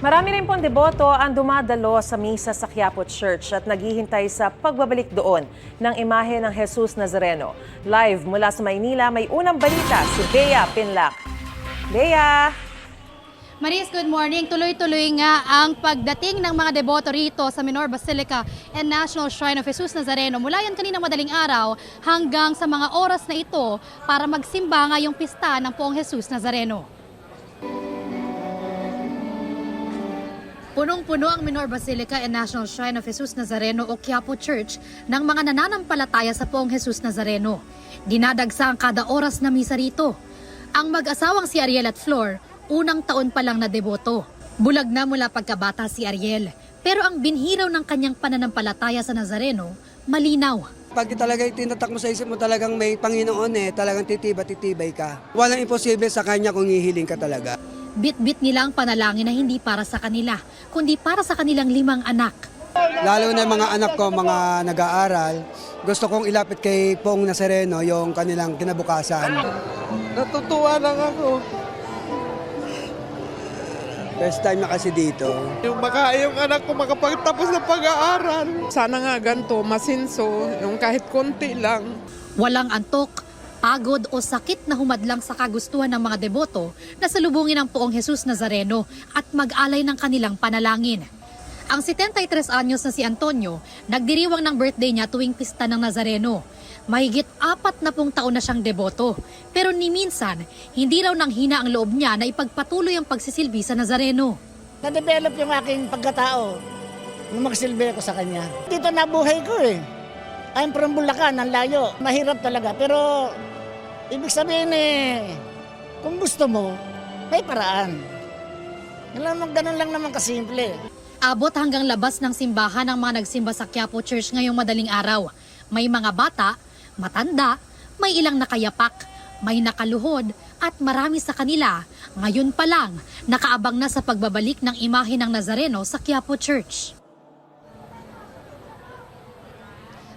Marami rin pong deboto ang dumadalo sa misa sa Quiapo Church at naghihintay sa pagbabalik doon ng imahe ng Jesus Nazareno. Live mula sa Maynila, may unang balita si Bea Pinlac. Bea! Maris, good morning. Tuloy-tuloy nga ang pagdating ng mga deboto rito sa Minor Basilica and National Shrine of Jesus Nazareno. Mula yan kaninang madaling araw hanggang sa mga oras na ito para magsimba ngayong pista ng Poong Jesus Nazareno. Punong-puno ang Minor Basilica and National Shrine of Jesus Nazareno o Quiapo Church ng mga nananampalataya sa Poong Jesus Nazareno. Dinadagsa ang kada oras na misa rito. Ang mag-asawang si Ariel at Flor, unang taon pa lang na deboto. Bulag na mula pagkabata si Ariel, pero ang binhiraw ng kanyang pananampalataya sa Nazareno, malinaw. Pag talaga tinatak mo sa isip mo talagang may Panginoon talagang titibay ka. Walang imposible sa Kanya kung hihiling ka talaga. Bit-bit nila ang panalangin na hindi para sa kanila, kundi para sa kanilang 5 anak. Lalo na mga anak ko, mga nag-aaral, gusto kong ilapit kay Poong Nazareno yung kanilang kinabukasan. Natutuwa lang ako. First time na kasi dito. Yung anak ko makapagtapos ng pag-aaral. Sana nga ganito, masinso, yung kahit konti lang. Walang antok, pagod o sakit na humadlang sa kagustuhan ng mga deboto na salubungin ang Poong Jesus Nazareno at mag-alay ng kanilang panalangin. Ang 73 anyos na si Antonio, nagdiriwang ng birthday niya tuwing pista ng Nazareno. Mahigit 40 taon na siyang deboto. Pero ni minsan, hindi raw nanghina ang loob niya na ipagpatuloy ang pagsisilbi sa Nazareno. Na-develop yung aking pagkatao nung magsilbi ako sa kanya. Dito nabuhay ko I'm from Bulacan, ang layo. Mahirap talaga, pero ibig sabihin kung gusto mo, may paraan. Ganun lang naman kasimple. Abot hanggang labas ng simbahan ang mga nagsimba sa Quiapo Church ngayong madaling araw. May mga bata, matanda, may ilang nakayapak, may nakaluhod at marami sa kanila ngayon pa lang nakaabang na sa pagbabalik ng imahe ng Nazareno sa Quiapo Church.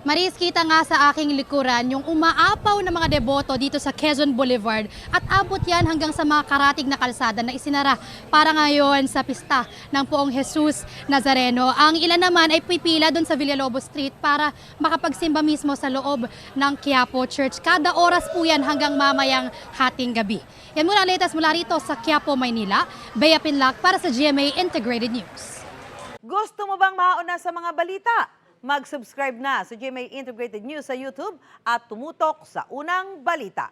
Maris, kita nga sa aking likuran yung umaapaw na mga deboto dito sa Quezon Boulevard at abot yan hanggang sa mga karatig na kalsada na isinara para ngayon sa pista ng Poong Jesus Nazareno. Ang ilan naman ay pipila doon sa Villalobos Street para makapagsimba mismo sa loob ng Quiapo Church. Kada oras po yan hanggang mamayang hating gabi. Yan muna ang latest mula rito sa Quiapo, Maynila. Bea Pinlac para sa GMA Integrated News. Gusto mo bang mauna sa mga balita? Mag-subscribe na sa GMA Integrated News sa YouTube at tumutok sa unang balita.